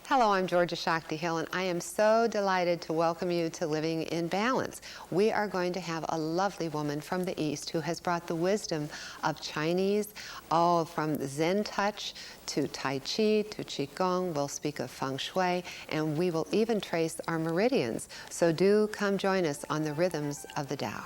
Hello, I'm Georgia Shakti-Hill, and I am so delighted to welcome you to Living in Balance. We are going to have a lovely woman from the East who has brought the wisdom of Chinese, all from Zen Touch to Tai Chi to Qigong. We'll speak of Feng Shui, and we will even trace our meridians. So do come join us on the rhythms of the Tao.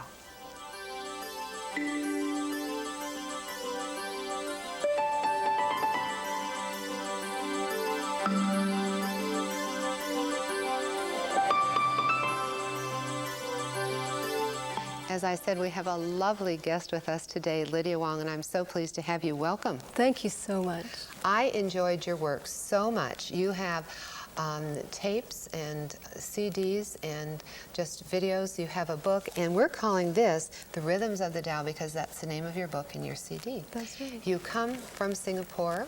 As I said, we have a lovely guest with us today, Lydia Wong, and I'm so pleased to have you. Welcome. Thank you so much. I enjoyed your work so much. You have tapes and CDs and just videos. You have a book, and we're calling this The Rhythms of the Tao because that's the name of your book and your CD. That's right. You come from Singapore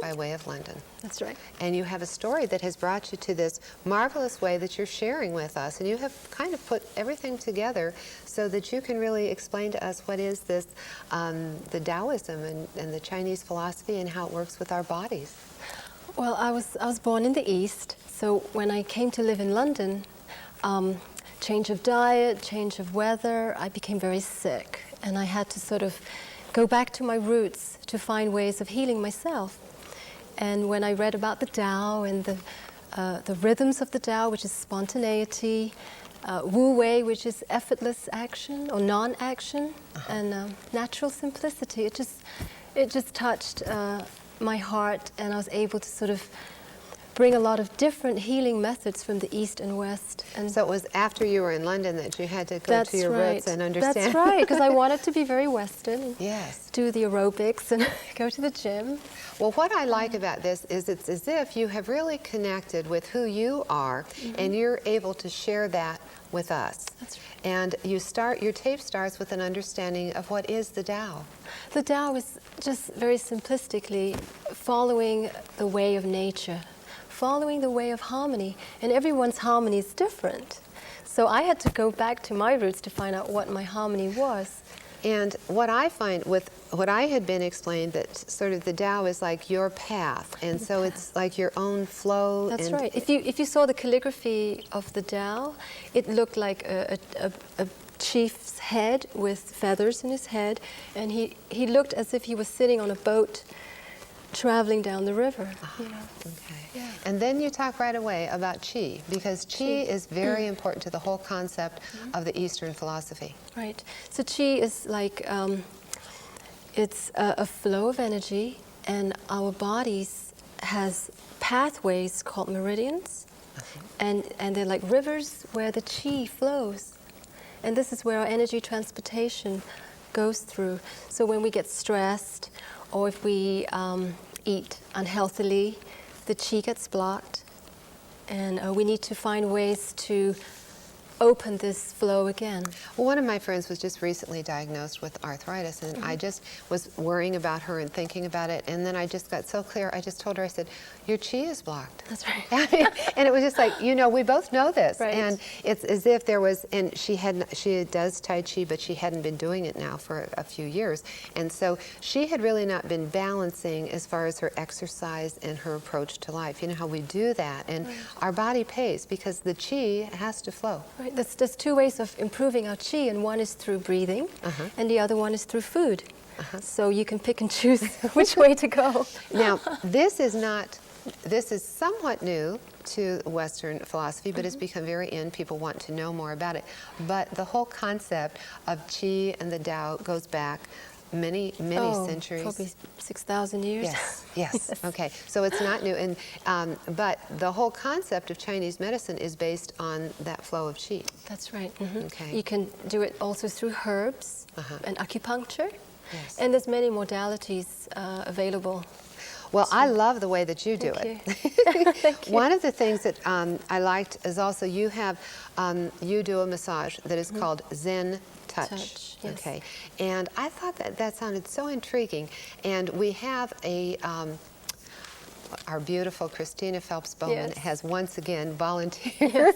by way of London. That's right. And you have a story that has brought you to this marvelous way that you're sharing with us, and you have kind of put everything together so that you can really explain to us what is this, the Taoism and the Chinese philosophy and how it works with our bodies. Well, I was born in the East, so when I came to live in London, change of diet, change of weather, I became very sick, and I had to sort of go back to my roots to find ways of healing myself. And when I read about the Tao and the rhythms of the Tao, which is spontaneity, Wu Wei, which is effortless action or non-action, and natural simplicity, it just touched my heart, and I was able to sort of bring a lot of different healing methods from the East and West. And so it was after you were in London that you had to go to your roots and understand. That's right, because I wanted to be very Western. Yes. Do the aerobics and go to the gym. Well, what I like about this is it's as if you have really connected with who you are, and you're able to share that with us. That's right. And your tape starts with an understanding of what is the Tao. The Tao is just very simplistically following the way of nature, following the way of harmony, and everyone's harmony is different. So I had to go back to my roots to find out what my harmony was. And what I find with what I had been explained, that sort of the Tao is like your path, and so it's like your own flow. That's right. If you saw the calligraphy of the Tao, it looked like a chief's head with feathers in his head, and he looked as if he was sitting on a boat traveling down the river. You know. Okay. Yeah. And then you talk right away about Qi, because Qi is very important to the whole concept of the Eastern philosophy. Right. So Qi is like, it's a flow of energy, and our bodies has pathways called meridians, and they're like rivers where the Qi flows. And this is where our energy transportation goes through. So when we get stressed, or if we eat unhealthily, the Qi gets blocked, and we need to find ways to open this flow again. Well, one of my friends was just recently diagnosed with arthritis, and I just was worrying about her and thinking about it, and then I just got so clear. I just told her, I said, your Qi is blocked. That's right. And it was just like, you know, we both know this. Right. And it's as if there was, and she does Tai Chi, but she hadn't been doing it now for a few years. And so she had really not been balancing as far as her exercise and her approach to life. You know how we do that, and our body pays because the Qi has to flow. Right. There's two ways of improving our Qi, and one is through breathing, and the other one is through food. So you can pick and choose which way to go. Now, this is somewhat new to Western philosophy, but it's become very in. People want to know more about it. But the whole concept of Qi and the Tao goes back many centuries. Probably 6,000 years. Yes. Okay. So it's not new, and but the whole concept of Chinese medicine is based on that flow of Qi. That's right. Okay. You can do it also through herbs and acupuncture, Yes. and there's many modalities available. Well, I love the way that you do it. Thank you. One of the things that I liked is also you do a massage that is called Zen Touch. Yes. Okay, and I thought that sounded so intriguing. And we have our beautiful Christina Phelps Bowman has once again volunteered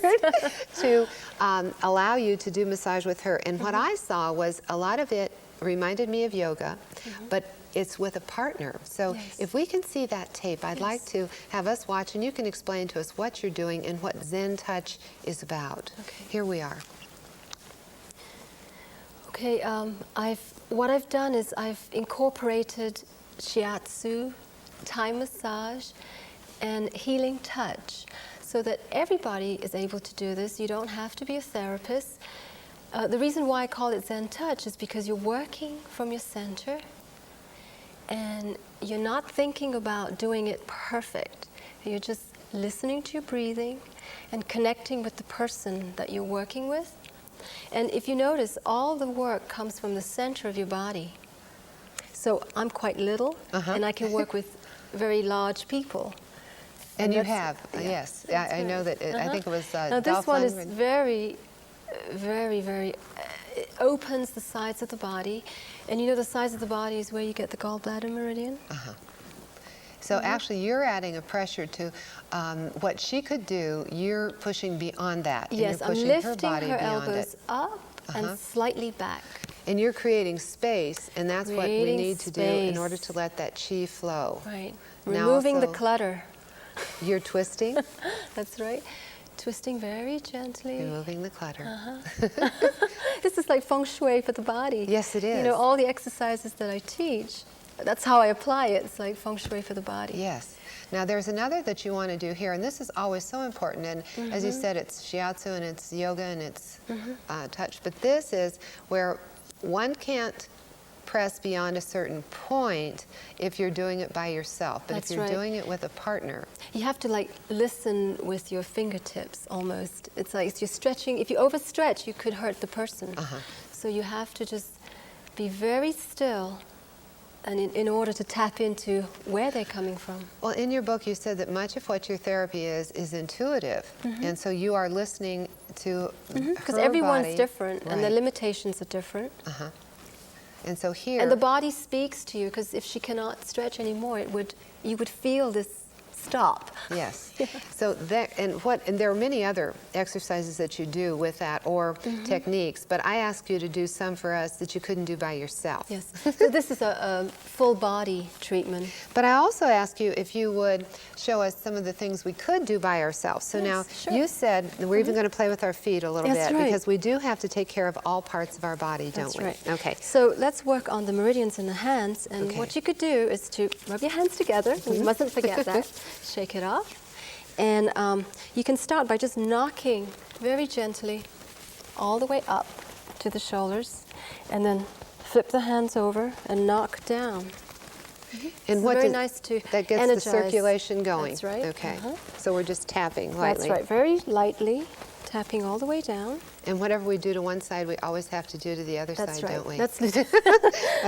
to allow you to do massage with her. And what I saw was a lot of it reminded me of yoga, but it's with a partner. So Yes. if we can see that tape, I'd like Yes. to have us watch, and you can explain to us what you're doing and what Zen Touch is about. Okay. Here we are. Okay, what I've done is I've incorporated Shiatsu, Thai massage, and healing touch, so that everybody is able to do this. You don't have to be a therapist. The reason why I call it Zen Touch is because you're working from your center, and you're not thinking about doing it perfect. You're just listening to your breathing and connecting with the person that you're working with. And if you notice, all the work comes from the center of your body. So I'm quite little, and I can work with very large people. And you that's- have, yeah, yes. that's I know right. that, I think it was Now this Dolph one is Lundgren. very, very, it opens the sides of the body. And you know the sides of the body is where you get the Gallbladder Meridian? So actually, you're adding a pressure to what she could do. You're pushing beyond that. And Yes, you're I'm pushing lifting her body her beyond elbows it. up and slightly back. And you're creating space, and that's what we Creating need to do in space. order to let that chi flow. Right. Now Removing the also- clutter. You're twisting, That's right. Twisting very gently. removing the clutter. This is like Feng Shui for the body. Yes, it You is. know, all the exercises that I teach, that's how I apply it. It's like Feng Shui for the body. Yes. Now there's another that you want to do here, and this is always so important. And as you said, it's shiatsu and it's yoga and it's touch. But this is where one can't press beyond a certain point if you're doing it by yourself. But That's if you're right. doing it with a partner, You have to like listen with your fingertips almost. It's like you're stretching. If you overstretch, you could hurt the person. So you have to just be very still, and in order to tap into where they're coming from. well, in your book you said that much of what your therapy is intuitive, and so you are listening to Because her everyone's body. different, and the Right. limitations are different. And so here, And the body speaks to you, because if she cannot stretch anymore, you would feel this stop. yes. So that and there are many other exercises that you do with that, or techniques. But I asked you to do some for us that you couldn't do by yourself. Yes. So this is a full body treatment. But I also asked you if you would show us some of the things we could do by ourselves. So Yes, now sure. you said that we're even going to play with our feet a little That's bit right. because we do have to take care of all parts of our body, don't That's we? right. Okay. So let's work on the meridians in the hands. And Okay. what you could do is to rub your hands together. We mustn't forget that. Shake it off. And you can start by just knocking very gently all the way up to the shoulders, and then flip the hands over and knock down. And It's what very does- nice to that gets energize. the circulation going. That's right. Okay. So we're just tapping lightly. That's right. Very lightly, tapping all the way down. And whatever we do to one side, we always have to do to the other That's side, right. don't we? That's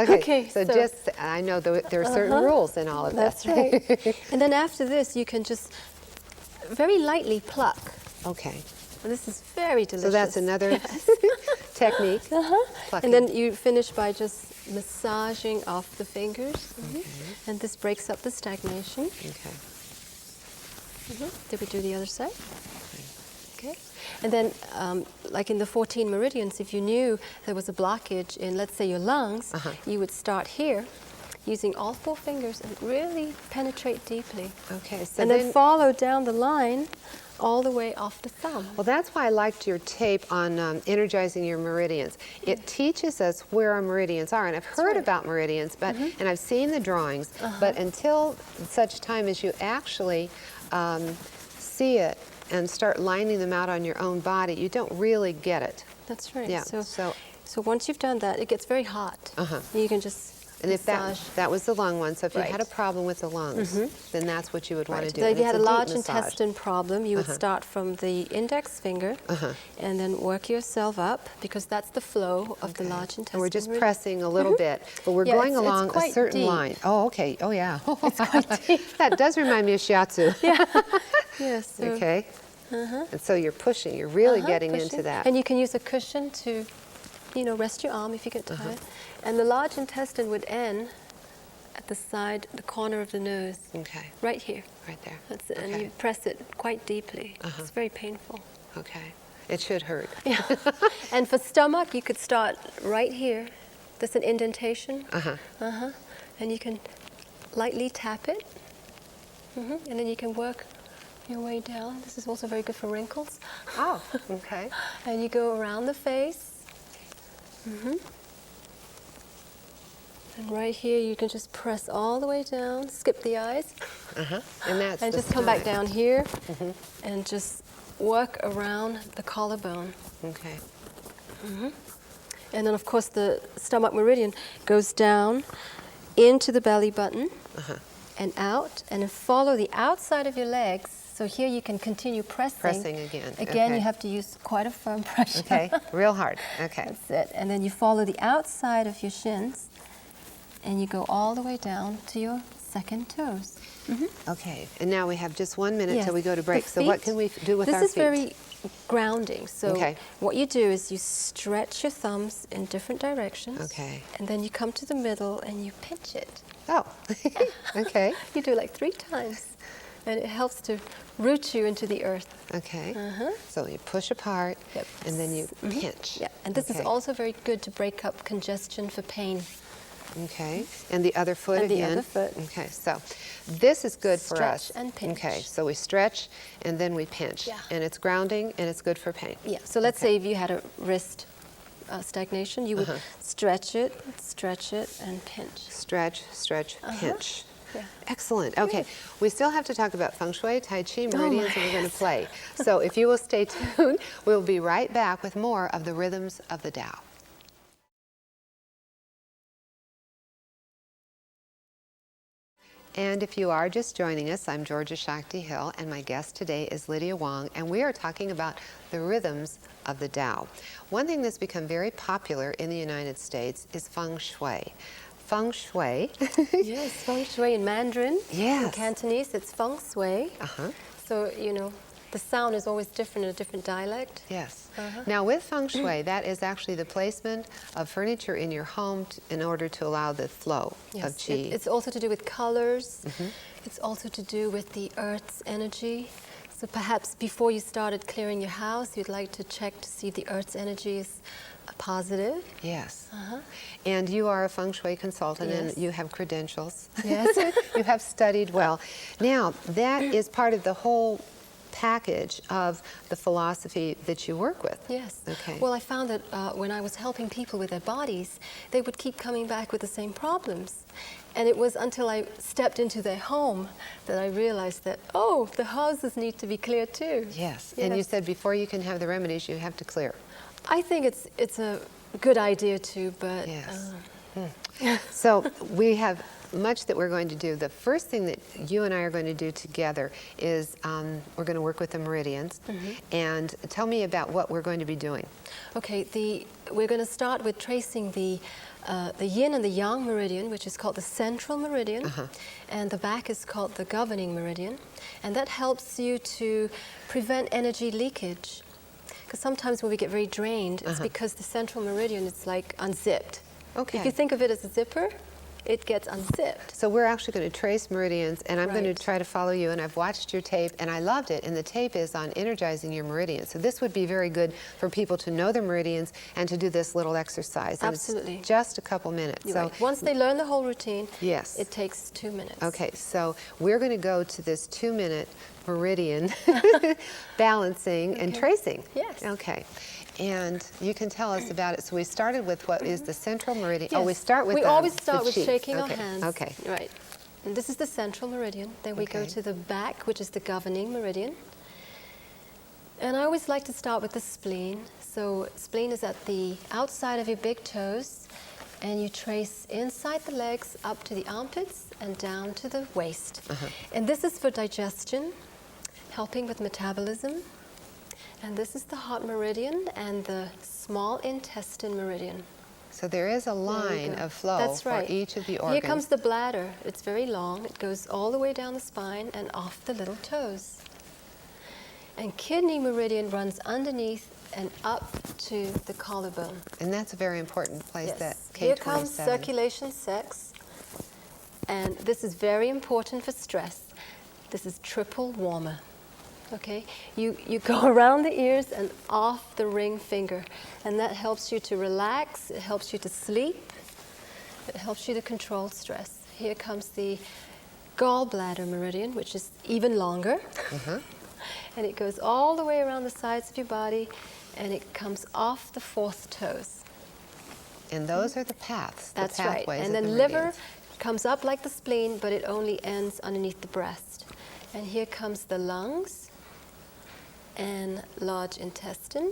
okay. So so- just, I know there are certain rules in all of That's this. right. And then after this, you can just very lightly pluck. Okay. And this is very delicious. So that's another technique. Plucking. And then you finish by just massaging off the fingers. And this breaks up the stagnation. Okay. Did we do the other side? Okay. And then, like in the 14 meridians, if you knew there was a blockage in, let's say, your lungs, you would start here using all 4 fingers and really penetrate deeply. Okay. So And then follow down the line all the way off the thumb. well, that's why I liked your tape on energizing your meridians. It teaches us where our meridians are, and I've heard right. about meridians, but and I've seen the drawings, but until such time as you actually see it and start lining them out on your own body, you don't really get it. That's right. Yeah. So once you've done that, it gets very hot. You can just And if massage. that was the lung one, so if you had a Right. problem with the lungs, then that's what you would want to do. So if And you it's had a deep large massage. intestine problem, you would start from the index finger and then work yourself up, because that's the flow of the large intestine. And we're just meridian. pressing a little bit, but we're Yeah, going it's along a quite certain deep. line. Oh, okay. Oh, yeah. That does remind me of shiatsu. Yes. So, Okay. And so you're pushing. You're really getting pushing. into that. And you can use a cushion to, rest your arm if you get tired. And the large intestine would end at the side, the corner of the nose, Okay. right here. Right there. That's it. Okay. And you press it quite deeply. It's very painful. Okay. It should hurt. Yeah. And for stomach, you could start right here. There's an indentation. And you can lightly tap it. And then you can work your way down. This is also very good for wrinkles. Oh, okay. And you go around the face. And right here, you can just press all the way down, skip the eyes. And just come back down here and just work around the collarbone. Okay. And then, of course, the stomach meridian goes down into the belly button and out, and then follow the outside of your legs. So here you can continue pressing. Pressing again. Again, you have to use quite a firm pressure. Okay, real hard. Okay. That's it. And then you follow the outside of your shins, and you go all the way down to your second toes. Okay, and now we have just 1 minute Yes. till we go to break. The So what feet, can we do with our feet? This is very grounding. So Okay. what you do is you stretch your thumbs in different directions. Okay. And then you come to the middle and you pinch it. Oh, okay. You do it like 3 times. And it helps to root you into the earth. Okay. So you push apart, Yep. and then you pinch. Yeah, and this is Okay. also very good to break up congestion for pain. Okay, and the other foot And the again. other foot. Okay, so this is good for us. Stretch and pinch. Okay, so we stretch and then we pinch. Yeah. And it's grounding and it's good for pain. Yeah, so let's say if you had a wrist stagnation, you would stretch it, and pinch. Stretch, stretch, pinch. Yeah. Excellent. Okay, we still have to talk about Feng Shui, Tai Chi, Meridians, and we're going to play. So if you will stay tuned, we'll be right back with more of the rhythms of the Tao. And if you are just joining us, I'm Georgia Shakti-Hill, and my guest today is Lydia Wong, and we are talking about the rhythms of the Tao. One thing that's become very popular in the United States is Feng Shui. Feng Shui. Yes, Feng Shui in Mandarin. Yes. In Cantonese, it's Feng Shui. So, you know, the sound is always different in a different dialect. Yes. Now with Feng Shui, that is actually the placement of furniture in your home in order to allow the flow of qi. It's also to do with colors. It's also to do with the earth's energy. So perhaps before you started clearing your house, you'd like to check to see if the earth's energy is positive. Yes. And you are a Feng Shui consultant, Yes. and you have credentials. Yes. You have studied well. Now, that is part of the whole package of the philosophy that you work with. Yes. Okay. Well, I found that when I was helping people with their bodies, they would keep coming back with the same problems. And it was until I stepped into their home that I realized that, oh, the houses need to be clear too. Yes. And you said before you can have the remedies, you have to clear. I think it's a good idea too, but... Yes. So we have much that we're going to do. The first thing that you and I are going to do together is we're going to work with the meridians. And tell me about what we're going to be doing. Okay, we're going to start with tracing the yin and the yang meridian, which is called the Central Meridian, and the back is called the Governing Meridian. And that helps you to prevent energy leakage. Because sometimes when we get very drained, it's because the Central Meridian is like unzipped. Okay. If you think of it as a zipper, it gets unzipped. So we're actually going to trace meridians, and I'm going Right. to try to follow you, and I've watched your tape, and I loved it, and the tape is on energizing your meridians. So this would be very good for people to know their meridians and to do this little exercise. And Absolutely. It's just a couple minutes. You're So right. Once they learn the whole routine, Yes. it takes 2 minutes. Okay, so we're going to go to this 2-minute meridian balancing and tracing. Yes. Okay. And you can tell us about it. So we started with what is the Central Meridian. Yes. Oh, we start with We always start with chi. shaking our Okay, hands. Okay. Right. And this is the Central Meridian. Then we go Okay. to the back, which is the Governing Meridian. And I always like to start with the spleen. So spleen is at the outside of your big toes, and you trace inside the legs up to the armpits and down to the waist. And this is for digestion, helping with metabolism. And this is the heart meridian and the small intestine meridian. So there is a There you line go. of flow That's right. for each of the organs. Here comes the bladder. It's very long. It goes all the way down the spine and off the little toes. And kidney meridian runs underneath and up to the collarbone. And that's a very important place, that K27. Here comes circulation sex. And this is very important for stress. This is triple warmer. Okay, you go around the ears and off the ring finger, and that helps you to relax, it helps you to sleep, it helps you to control stress. here comes the Gallbladder Meridian, which is even longer. And it goes all the way around the sides of your body, and it comes off the 4th toes. And those are the paths, That's the pathways right. of And then the liver meridians. comes up like the spleen, but it only ends underneath the breast. And here comes the lungs and large intestine.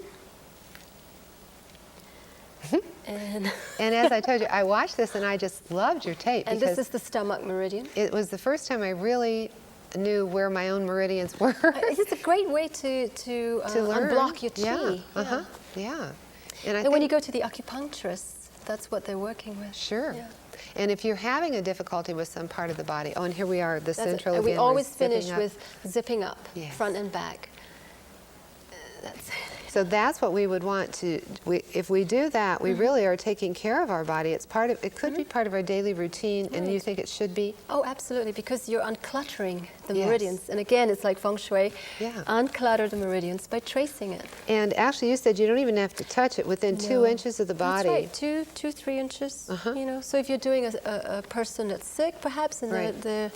And as I told you, I watched this and I just loved your tape. and because this is the stomach meridian. it was the first time I really knew where my own meridians were. It's a great way to learn. unblock your chi. Yeah, yeah. And I And when think- you go to the acupuncturist, that's what they're working with. Sure. Yeah. And if you're having a difficulty with some part of the body, oh, and here we are, the That's it. central And we again, we're always zipping finish up. with zipping up, Yes. front and back. That's it. So that's what we would want to. If we do that, we really are taking care of our body. It's part of. It could be part of our daily routine, and you Right. think it should be. Oh, absolutely, because you're uncluttering the Yes. meridians. And again, it's like Feng Shui. Yeah. Unclutter the meridians by tracing it. And actually, you said you don't even have to touch it within 2 No. inches of the body. That's right, 3 inches. You know, so if you're doing a person that's sick, perhaps, and Right. they're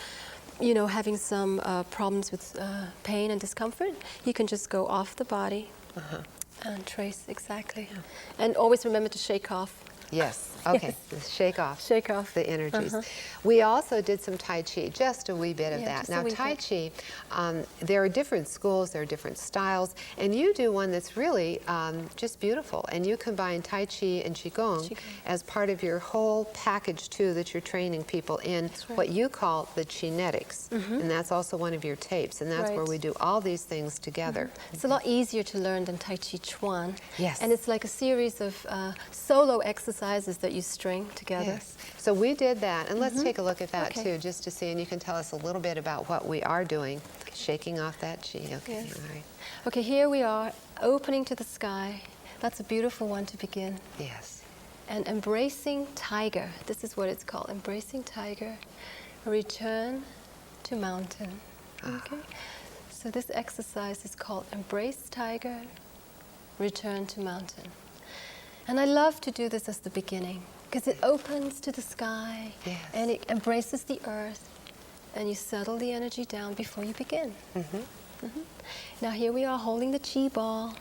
you know, having some problems with pain and discomfort, you can just go off the body and trace exactly. And always remember to shake off. Yes. Okay. Shake off. Shake off. The energies. We also did some Tai Chi, just a wee bit of Yeah, that. just a Now, wee Tai bit. Chi, there are different schools, there are different styles, and you do one that's really just beautiful. And you combine Tai Chi and Qigong as part of your whole package, too, that you're training people in what you call the Chinetics. And that's also one of your tapes, and that's where Right. we do all these things together. It's a lot easier to learn than Tai Chi Chuan. Yes. And it's like a series of solo exercises that you string together. Yes. So we did that, and let's take a look at that Okay. too, just to see, and you can tell us a little bit about what we are doing, shaking off that chi. Okay, Yes. all right. Okay, here we are, opening to the sky. That's a beautiful one to begin. Yes. And embracing tiger. This is what it's called, embracing tiger. Return to mountain. Okay. So this exercise is called embrace tiger, return to mountain. And I love to do this as the beginning because it opens to the sky and it embraces the earth, and you settle the energy down before you begin. Now here we are holding the chi ball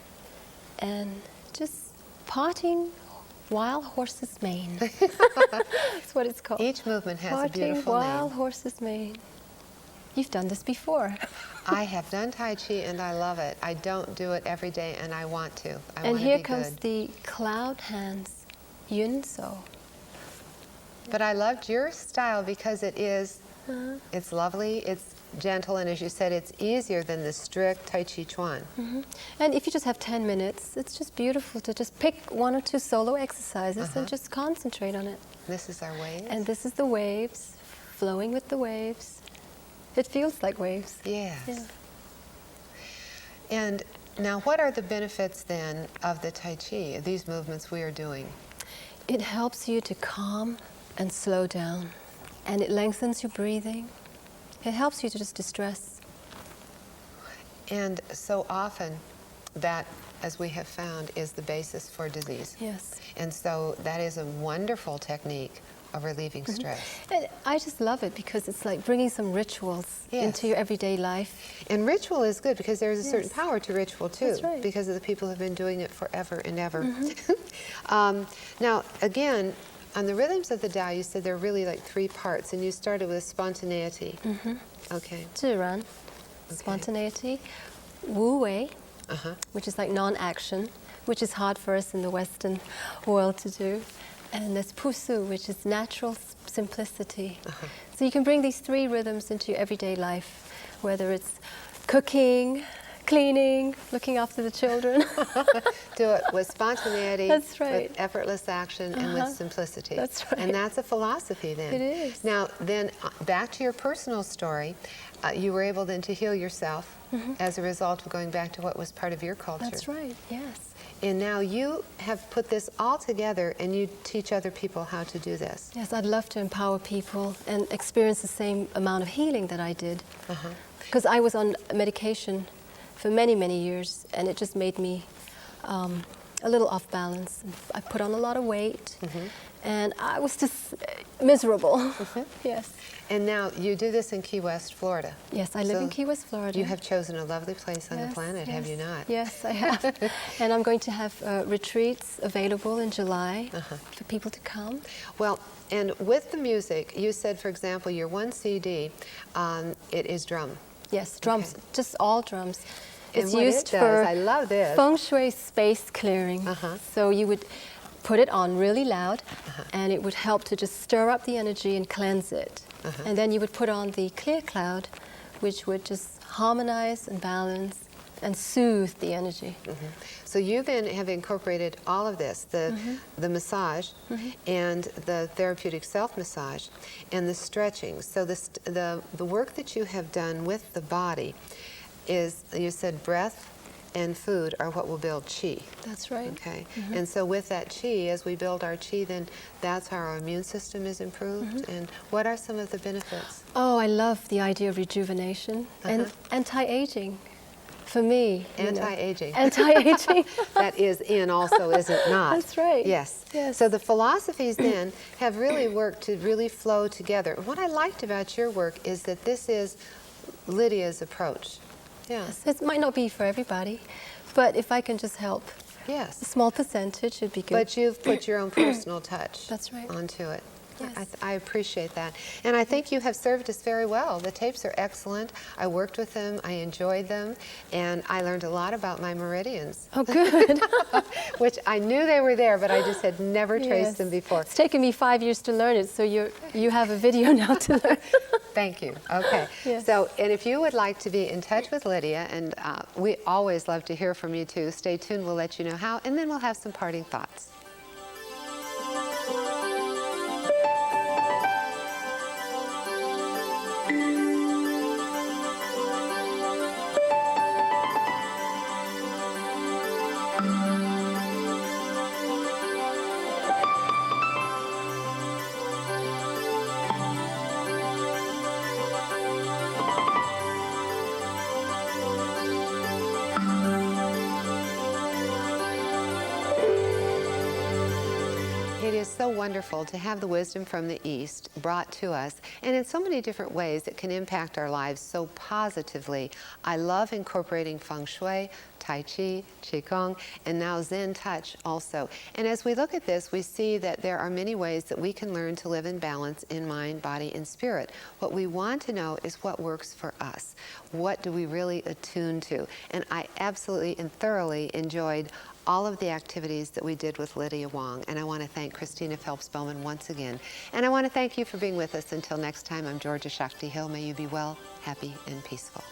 and just parting wild horse's mane. That's what it's called. Each movement has a Parting beautiful wild name. horse's mane. You've done this before. I have done Tai Chi and I love it. I don't do it every day and I want to. I And want to here be comes good. the cloud hands, Yun So. But I loved your style because it is, it's lovely, it's gentle, and as you said, it's easier than the strict Tai Chi Chuan. And if you just have 10 minutes, it's just beautiful to just pick 1 or 2 solo exercises and just concentrate on it. This is our waves. And this is the waves, flowing with the waves. It feels like waves. Yes. Yeah. And now, what are the benefits then of the Tai Chi, these movements we are doing? It helps you to calm and slow down, and it lengthens your breathing. It helps you to just distress. And so often, that, as we have found, is the basis for disease. Yes. And so that is a wonderful technique of relieving stress. And I just love it because it's like bringing some rituals into your everyday life. And ritual is good because there's a certain Yes. power to ritual too, That's right. because of the people who have been doing it forever and ever. Now, again, on the rhythms of the Tao, you said there are really like 3 parts, and you started with spontaneity. Okay. 自然, spontaneity, wu wei, which is like non-action, which is hard for us in the Western world to do. And there's pusu, which is natural simplicity. So you can bring these 3 rhythms into your everyday life, whether it's cooking, cleaning, looking after the children. Do it with spontaneity, That's right. with effortless action, and with simplicity. That's right. And that's a philosophy then. It is. Now, then, back to your personal story, you were able then to heal yourself as a result of going back to what was part of your culture. That's right, yes. And now you have put this all together and you teach other people how to do this. Yes, I'd love to empower people and experience the same amount of healing that I did. Because I was on medication for many, many years, and it just made me a little off balance. I put on a lot of weight, and I was just, miserable. Yes. And now you do this in Key West, Florida. Yes, I live So in Key West, Florida. You have chosen a lovely place on the Yes, planet, have you not? Yes, I have. And I'm going to have retreats available in July for people to come. Well, and with the music, you said, for example, your one CD, it is drum. Yes, drums, just all drums. And It's what used it does, for I love this. Feng Shui space clearing. So you would put it on really loud, and it would help to just stir up the energy and cleanse it. And then you would put on the clear cloud, which would just harmonize and balance and soothe the energy. So you then have incorporated all of this, the massage and the therapeutic self-massage and the stretching. So the work that you have done with the body is, you said breath and food are what will build chi. That's right. Okay. And so with that chi, as we build our chi, then that's how our immune system is improved. And what are some of the benefits? Oh, I love the idea of rejuvenation and anti-aging. For me, Anti-aging. Anti-aging. That is in also, is it not? That's right. Yes. Yes. So the philosophies then have really worked to really flow together. What I liked about your work is that this is Lydia's approach. Yeah. It might not be for everybody, but if I can just help a Yes. small percentage, it'd be good. But you've put your own personal touch That's right. onto it. Yes. I appreciate that. And I think you have served us very well. The tapes are excellent. I worked with them. I enjoyed them. And I learned a lot about my meridians. Oh, good. Which I knew they were there, but I just had never traced Yes. them before. It's taken me 5 years to learn it, so you have a video now to learn. Thank you. Okay. Yes. So, and if you would like to be in touch with Lydia, and we always love to hear from you too, stay tuned. We'll let you know how, and then we'll have some parting thoughts. It is so wonderful to have the wisdom from the East brought to us, and in so many different ways it can impact our lives so positively. I love incorporating Feng Shui, Tai Chi, Qigong, and now Zen Touch also. And as we look at this, we see that there are many ways that we can learn to live in balance in mind, body, and spirit. What we want to know is what works for us. What do we really attune to? And I absolutely and thoroughly enjoyed all of the activities that we did with Lydia Wong. And I want to thank Christina Phelps-Bowman once again. And I want to thank you for being with us. Until next time, I'm Georgia Shakti-Hill. May you be well, happy, and peaceful.